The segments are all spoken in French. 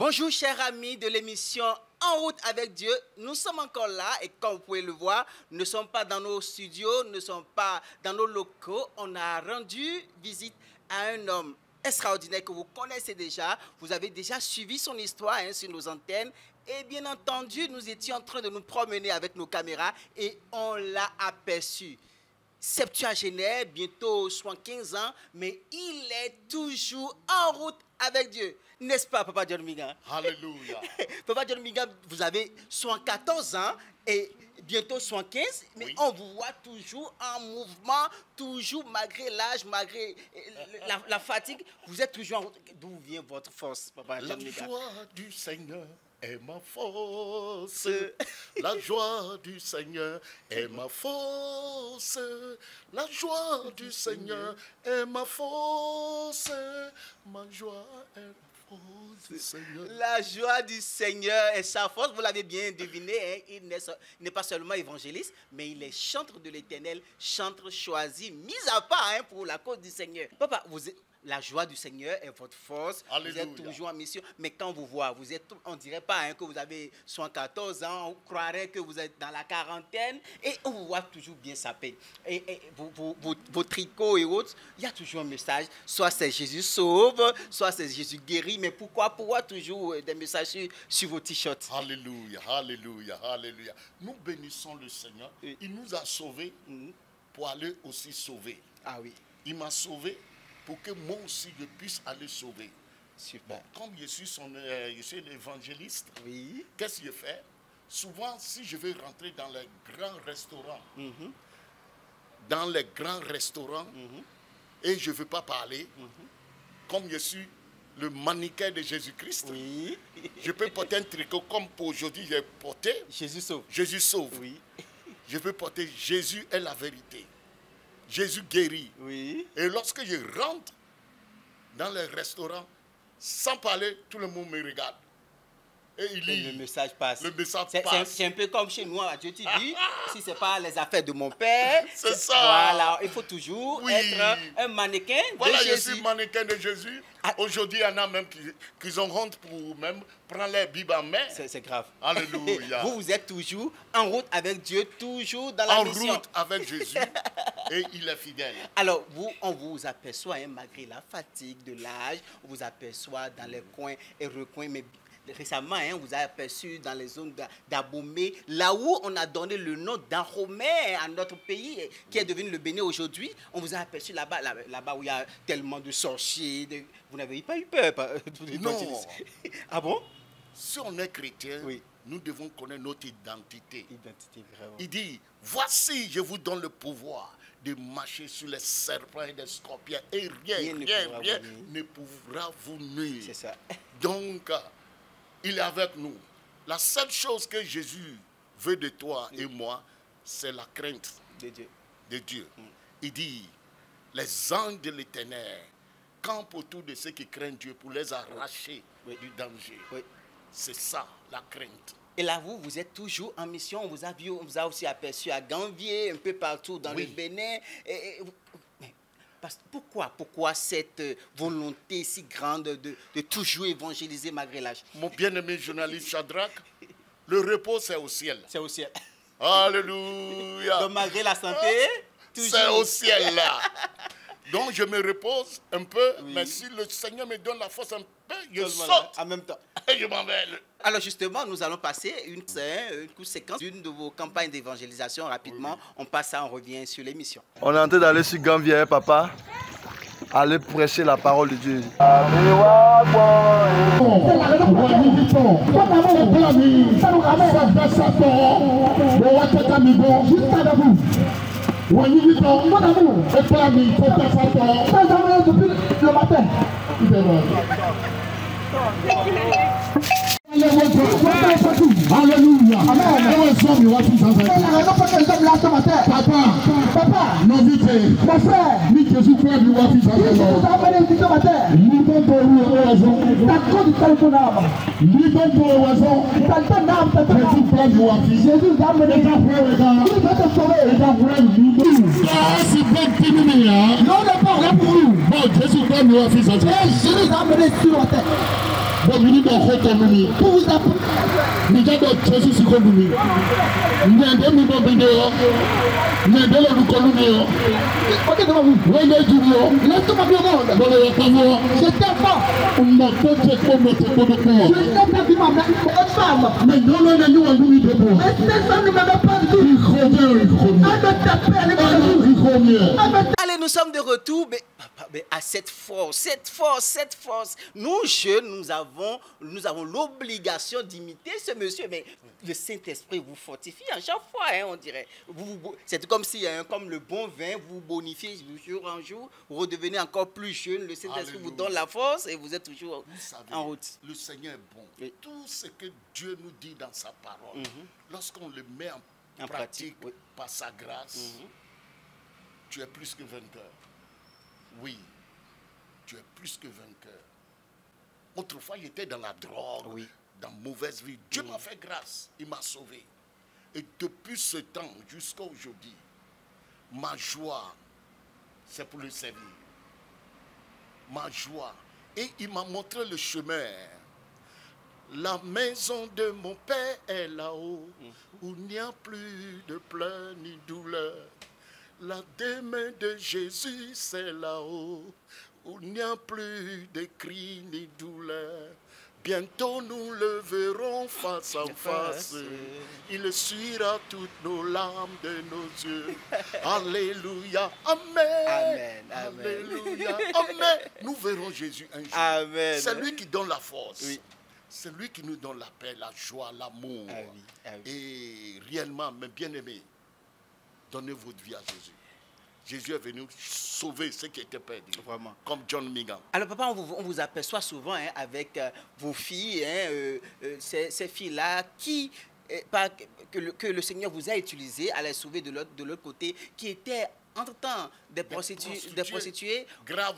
Bonjour chers amis de l'émission En route avec Dieu. Nous sommes encore là et comme vous pouvez le voir, nous ne sommes pas dans nos studios, nous ne sommes pas dans nos locaux. On a rendu visite à un homme extraordinaire que vous connaissez déjà. Vous avez déjà suivi son histoire sur nos antennes. Et bien entendu, nous étions en train de nous promener avec nos caméras et on l'a aperçu. Septuagénaire, bientôt 75 ans, mais il est toujours en route avec Dieu. N'est-ce pas, Papa John Minga? Alléluia. Papa John Minga, vous avez 74 ans et bientôt 75, mais oui, on vous voit toujours en mouvement, toujours malgré l'âge, malgré la fatigue. Vous êtes toujours en route. D'où vient votre force, Papa John Minga? La joie du Seigneur est ma force. La joie du Seigneur est ma force. La joie du Seigneur est ma force. Ma joie est la force du Seigneur. La joie du Seigneur est sa force. Vous l'avez bien deviné, hein? Il n'est pas seulement évangéliste, mais il est chantre de l'Éternel, chantre choisi, mis à part pour la cause du Seigneur. Papa, la joie du Seigneur est votre force. Alléluia. Vous êtes toujours en mission. Mais quand vous voit, on ne dirait pas que vous avez 74 ans, on croirait que vous êtes dans la quarantaine et on vous voit toujours bien sapé. Et vos tricots et autres, il y a toujours un message. Soit c'est Jésus sauve, soit c'est Jésus guérit. Mais pourquoi toujours des messages sur vos t-shirts? Alléluia, alléluia, alléluia. Nous bénissons le Seigneur. Il nous a sauvés pour aller aussi sauver. Ah oui. Il m'a sauvé pour que moi aussi je puisse aller sauver. Super. Bon, comme je suis l'évangéliste, oui, qu'est-ce que je fais? Souvent, si je vais rentrer dans les grands restaurants, et je ne veux pas parler, comme je suis le mannequin de Jésus-Christ, oui, je peux porter un tricot comme pour aujourd'hui, j'ai porté Jésus sauve. Jésus sauve. Oui. Je peux porter Jésus est la vérité. Jésus guérit. Oui. Et lorsque je rentre dans les restaurants, sans parler, tout le monde me regarde. Et il lit. Le message passe. Le message passe. C'est un peu comme chez nous à Dieu TV. Si ce n'est pas les affaires de mon père. C'est ça. Voilà, il faut toujours être un mannequin de Jésus. Je suis mannequin de Jésus. Aujourd'hui, il y en a même qui ont honte pour même prendre les Bibles en main. C'est grave. Alléluia. Vous êtes toujours en route avec Dieu, toujours dans la mission. En route avec Jésus. Et il est fidèle. Alors, on vous aperçoit, malgré la fatigue de l'âge, on vous aperçoit dans les coins et recoins, mais récemment, on vous a aperçu dans les zones d'Abomey, là où on a donné le nom d'Aromé à notre pays, qui est devenu le Bénin aujourd'hui. On vous a aperçu là-bas où il y a tellement de sorciers. Vous n'avez pas eu peur? Non. Ah bon? Si on est chrétien, oui, nous devons connaître notre identité. Vraiment. Il dit, voici, je vous donne le pouvoir de marcher sur les serpents et les scorpions et rien ne pourra vous nuire. C'est ça. Donc, il est avec nous. La seule chose que Jésus veut de toi et moi, c'est la crainte de Dieu. Il dit, les anges de l'Éternel campent autour de ceux qui craignent Dieu pour les arracher du danger. Oui. C'est ça, la crainte. Et là, vous êtes toujours en mission. On vous a aussi aperçu à Gambier, un peu partout dans le Bénin. Pourquoi cette volonté si grande de toujours évangéliser malgré l'âge? Mon bien-aimé journaliste Shadrach, le repos, c'est au ciel. C'est au ciel. Alléluia. Donc, malgré la santé, toujours. C'est au ciel, là. Donc, je me repose un peu, mais si le Seigneur me donne la force un peu, je saute. En même temps. Et je m'en vais. Alors, justement, nous allons passer une séquence d'une de vos campagnes d'évangélisation rapidement. Oui. On passe ça, on revient sur l'émission. On est en train d'aller sur Gambier, papa. Aller prêcher la parole de Dieu. Alléluia. Papa, non vite. Mon frère, ni Jésus frère du roi fils Pour vous apprendre. Jésus sur le nous. Allez, nous sommes de retour, mais à cette force. Nous, jeunes, nous avons l'obligation d'imiter ce monsieur, mais le Saint-Esprit vous fortifie à chaque fois, hein, on dirait. C'est comme si, comme le bon vin, vous bonifiez de jour en jour, vous redevenez encore plus jeune, le Saint-Esprit vous donne la force et vous êtes toujours en route. Le Seigneur est bon. Oui. Tout ce que Dieu nous dit dans sa parole, lorsqu'on le met en pratique oui. par sa grâce, tu es plus que vainqueur. Oui, tu es plus que vainqueur. Autrefois, j'étais dans la drogue, oui. dans mauvaise vie. Dieu m'a fait grâce, il m'a sauvé. Et depuis ce temps jusqu'à aujourd'hui, ma joie, c'est pour le servir. Ma joie. Et il m'a montré le chemin. La maison de mon Père est là-haut, où il n'y a plus de pleurs ni douleur. La demeure de Jésus, c'est là-haut, où il n'y a plus de cris ni douleur. Bientôt nous le verrons face à face. Il essuiera toutes nos larmes de nos yeux. Alléluia. Amen. Amen. Alléluia. Amen. Nous verrons Jésus un jour. Amen. C'est lui qui donne la force. Oui. C'est lui qui nous donne la paix, la joie, l'amour. Ah oui. Ah oui. Et réellement, mes bien-aimés, donnez votre vie à Jésus. Jésus est venu sauver ceux qui étaient perdus. Vraiment. Comme John Migan. Alors papa, on vous aperçoit souvent hein, avec vos filles, ces filles-là que le Seigneur vous a utilisées à les sauver de l'autre côté, qui étaient entre-temps des prostituées.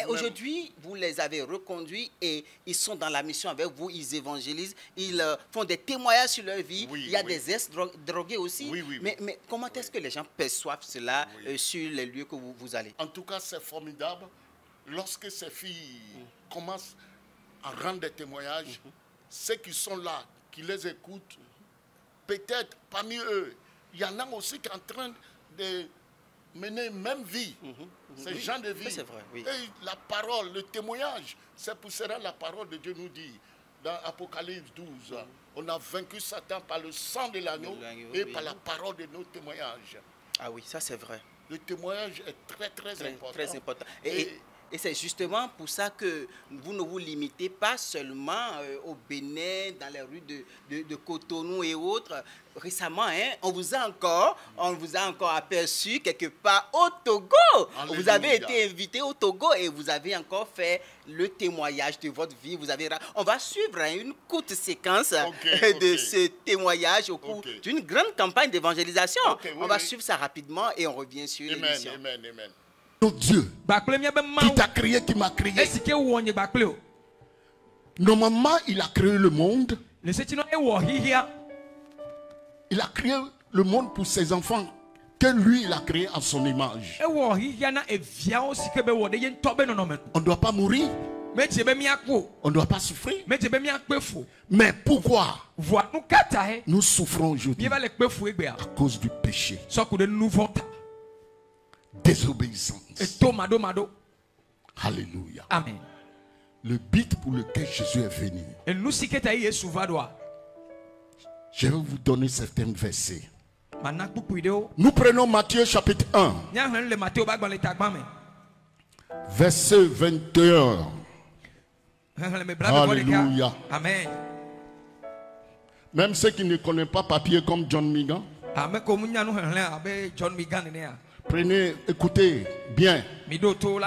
Aujourd'hui, vous les avez reconduits et ils sont dans la mission avec vous, ils évangélisent, ils font des témoignages sur leur vie. Oui, il y a des ex-drogués aussi. Mais comment est-ce que les gens perçoivent cela sur les lieux que vous allez? En tout cas, c'est formidable. Lorsque ces filles commencent à rendre des témoignages, ceux qui sont là, qui les écoutent, peut-être parmi eux, il y en a aussi qui sont en train de mener même vie, ces gens de vie. C'est vrai, oui. Et la parole, le témoignage, c'est pour cela la parole de Dieu nous dit dans Apocalypse 12, on a vaincu Satan par le sang de l'agneau et par la parole de nos témoignages. Ah oui, ça c'est vrai. Le témoignage est très important. Très important. Et c'est justement pour ça que vous ne vous limitez pas seulement au Bénin, dans les rues de Cotonou et autres. Récemment, hein, on vous a encore aperçu quelque part au Togo. Alléluia. Vous avez été invité au Togo et vous avez encore fait le témoignage de votre vie. On va suivre une courte séquence de ce témoignage au cours d'une grande campagne d'évangélisation. On va suivre ça rapidement et on revient sur l'émission. Amen. Notre Dieu qui t'a créé, qui m'a créé. Normalement, il a créé le monde. Il a créé le monde pour ses enfants que lui, il a créé à son image. On ne doit pas mourir. On ne doit pas souffrir. Mais pourquoi nous souffrons aujourd'hui? À cause du péché. Désobéissance. Alléluia. Amen. Le but pour lequel Jésus est venu. Je vais vous donner certains versets. Nous prenons Matthieu chapitre 1. Verset 21. Alléluia. Amen. Même ceux qui ne connaissent pas papier comme John Migan. Prenez, écoutez bien.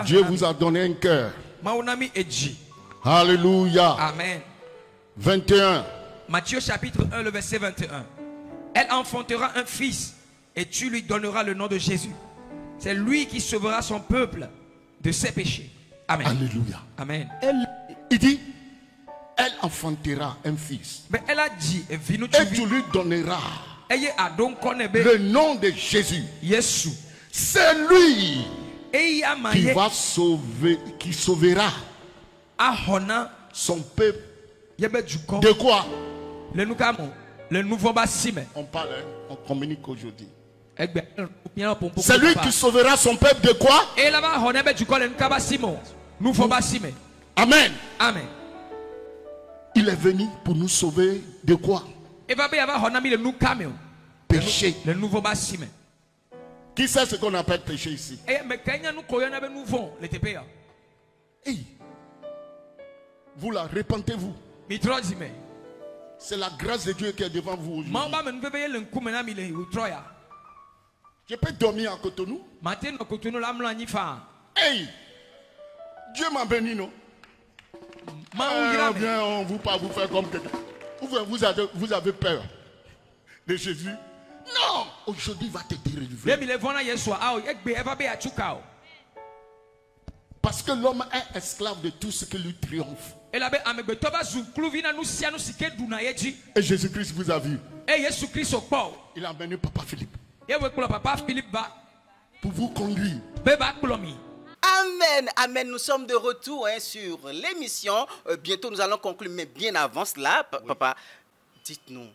Dieu vous a donné un cœur. Alléluia. Amen. 21. Matthieu chapitre 1, le verset 21. Elle enfantera un fils et tu lui donneras le nom de Jésus. C'est lui qui sauvera son peuple de ses péchés. Amen. Alléluia. Amen. Il dit, elle enfantera un fils. Mais elle a dit, et tu lui donneras le nom de Jésus. C'est lui qui va sauver, qui sauvera son peuple De quoi? Le nouveau bâtiment. On parle, hein? On communique aujourd'hui. C'est lui qui sauvera son peuple de quoi? Amen. Amen. Il est venu pour nous sauver de quoi? Péché. Le nouveau bâtiment. Qui sait ce qu'on appelle péché ici? Hey. Vous là, repentez-vous. C'est la grâce de Dieu qui est devant vous aujourd'hui. Je peux dormir à Cotonou? Hey! Dieu m'a béni, non? Bien, on vous pas vous faire comme quelqu'un. Vous avez peur de Jésus? Non! Aujourd'hui, il va te délivrer. Parce que l'homme est esclave de tout ce qui lui triomphe. Et Jésus-Christ vous a vu. Il a amené Papa Philippe pour vous conduire. Amen, amen. Nous sommes de retour sur l'émission. Bientôt, nous allons conclure, mais bien avant cela, papa, dites-nous,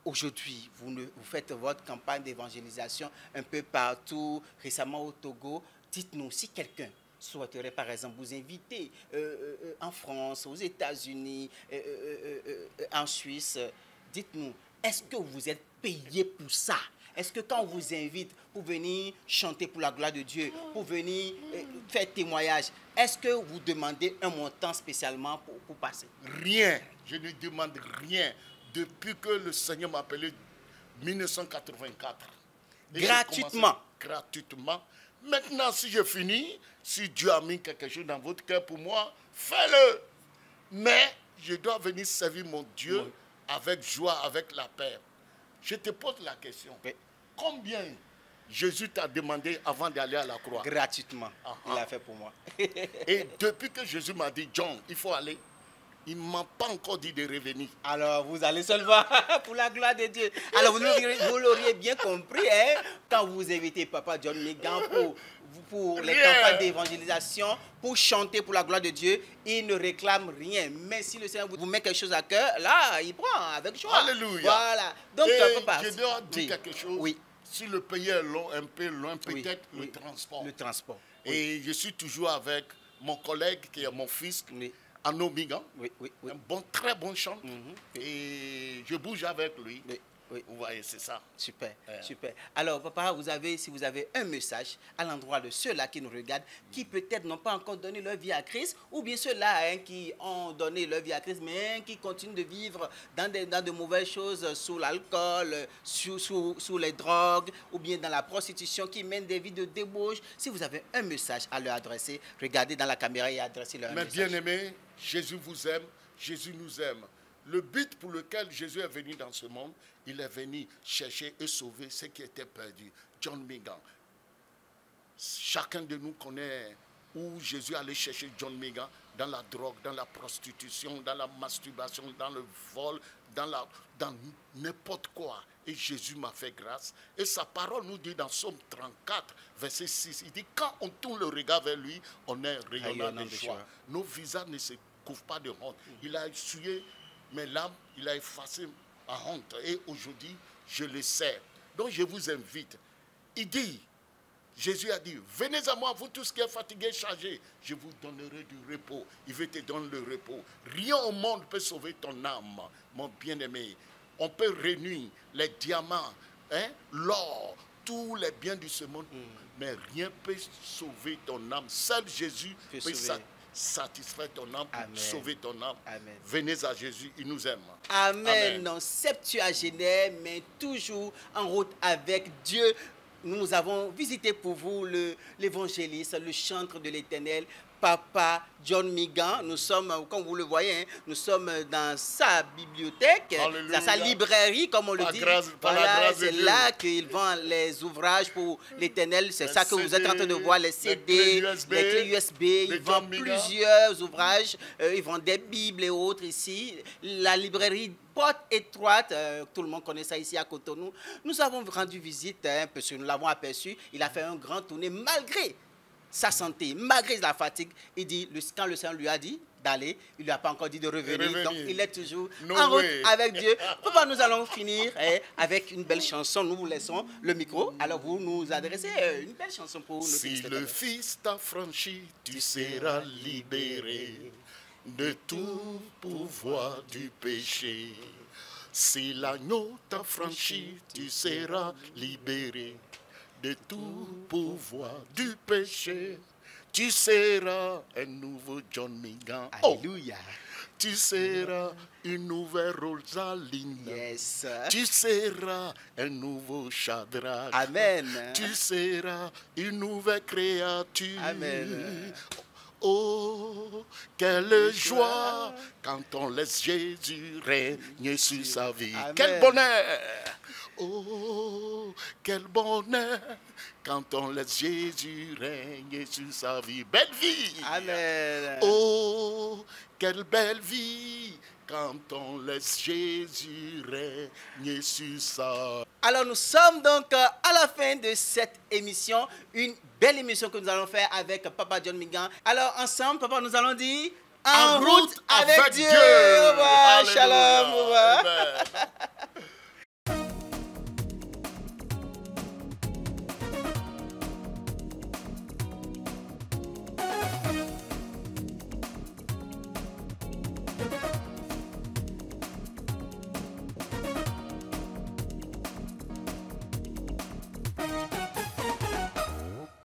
aujourd'hui, vous faites votre campagne d'évangélisation un peu partout, récemment au Togo. Dites-nous, si quelqu'un souhaiterait par exemple vous inviter en France, aux États-Unis, en Suisse, dites-nous, est-ce que vous êtes payé pour ça? Est-ce que quand on vous invite pour venir chanter pour la gloire de Dieu, pour venir faire témoignage, est-ce que vous demandez un montant spécialement pour passer? Rien, je ne demande rien depuis que le Seigneur m'a appelé 1984. Gratuitement? Gratuitement. Maintenant, si je finis, si Dieu a mis quelque chose dans votre cœur pour moi, fais-le. Mais je dois venir servir mon Dieu avec joie, avec la paix. Je te pose la question. Combien Jésus t'a demandé avant d'aller à la croix? Gratuitement. Il l'a fait pour moi. Et depuis que Jésus m'a dit, John, il faut aller, il ne m'a pas encore dit de revenir. Alors, vous allez seulement pour la gloire de Dieu. Alors, vous l'auriez bien compris, hein, quand vous invitez Papa John Migan pour les campagnes d'évangélisation, pour chanter pour la gloire de Dieu, il ne réclame rien. Mais si le Seigneur vous met quelque chose à cœur, là, il prend avec joie. Alléluia. Voilà. Donc, je dois dire quelque chose. Oui. Si le pays est long, un peu loin, peut-être le transport. Le transport. Et je suis toujours avec mon collègue qui est mon fils. Anno Migan, un très bon chanteur. Et je bouge avec lui. Vous voyez, c'est ça. Super, super. Alors, papa, si vous avez un message à l'endroit de ceux-là qui nous regardent, qui peut-être n'ont pas encore donné leur vie à Christ, ou bien ceux-là qui ont donné leur vie à Christ, mais qui continuent de vivre dans de mauvaises choses, sous l'alcool, sous les drogues, ou bien dans la prostitution, qui mènent des vies de débauche. Si vous avez un message à leur adresser, regardez dans la caméra et adressez-leur un message. Mais bien aimé, Jésus vous aime, Jésus nous aime. Le but pour lequel Jésus est venu dans ce monde, il est venu chercher et sauver ceux qui étaient perdus. John Migan. Chacun de nous connaît où Jésus allait chercher John Migan, dans la drogue, dans la prostitution, dans la masturbation, dans le vol, dans n'importe quoi. Et Jésus m'a fait grâce. Et sa parole nous dit dans Psaume 34, verset 6, il dit, quand on tourne le regard vers lui, on est rayonnant de joie. Nos visages ne se couvrent pas de honte. Il a essuyé mes larmes, il a effacé ma honte. Et aujourd'hui, je le sais. Donc je vous invite. Il dit, Jésus a dit, venez à moi, vous tous qui êtes fatigués, chargés, je vous donnerai du repos. Il veut te donner le repos. Rien au monde peut sauver ton âme, mon bien-aimé. On peut réunir les diamants, l'or, tous les biens de ce monde, mais rien ne peut sauver ton âme. Seul Jésus peut satisfaire ton âme, sauver ton âme. Amen. Venez à Jésus, il nous aime. Amen. Non, septuagénaire, mais toujours en route avec Dieu. Nous avons visité pour vous l'évangéliste, le chantre de l'Éternel, Papa John Migan. Nous sommes, comme vous le voyez, nous sommes dans sa bibliothèque, Alléluia. dans sa librairie, comme on le dit. Voilà, c'est là qu'il vend les ouvrages pour l'Éternel. C'est ça que vous êtes en train de voir, les CD, les clés USB. Il vend plusieurs ouvrages. Il vend des Bibles et autres ici. La librairie porte étroite, tout le monde connaît ça ici à Cotonou. Nous avons rendu visite, parce que nous l'avons aperçu. Il a fait un grand tournée malgré sa santé, malgré la fatigue. Il dit, quand le Seigneur lui a dit d'aller, il ne lui a pas encore dit de revenir. Donc, il est toujours en route avec Dieu. Papa, nous allons finir avec une belle chanson. Nous vous laissons le micro. Alors, vous nous adressez une belle chanson pour nous. Si le Fils t'a franchi, tu seras libéré de tout pouvoir du péché. Si l'agneau t'a franchi, tu seras libéré de tout pouvoir du péché. Tu seras un nouveau John Mingan. Alléluia. Tu seras une nouvelle Rosaline. Yes. Tu seras un nouveau Shadrach. Amen. Tu seras une nouvelle créature. Amen. Oh, quelle joie quand on laisse Jésus régner sur sa vie. Amen. Quel bonheur. Oh, quel bonheur quand on laisse Jésus régner sur sa vie. Belle vie. Amen. Oh, quelle belle vie quand on laisse Jésus régner sur sa vie. Alors nous sommes donc à la fin de cette émission, une belle émission que nous allons faire avec Papa John Mingan. Alors ensemble, Papa, nous allons dire en route avec Dieu. Au revoir. Shalom. Au revoir.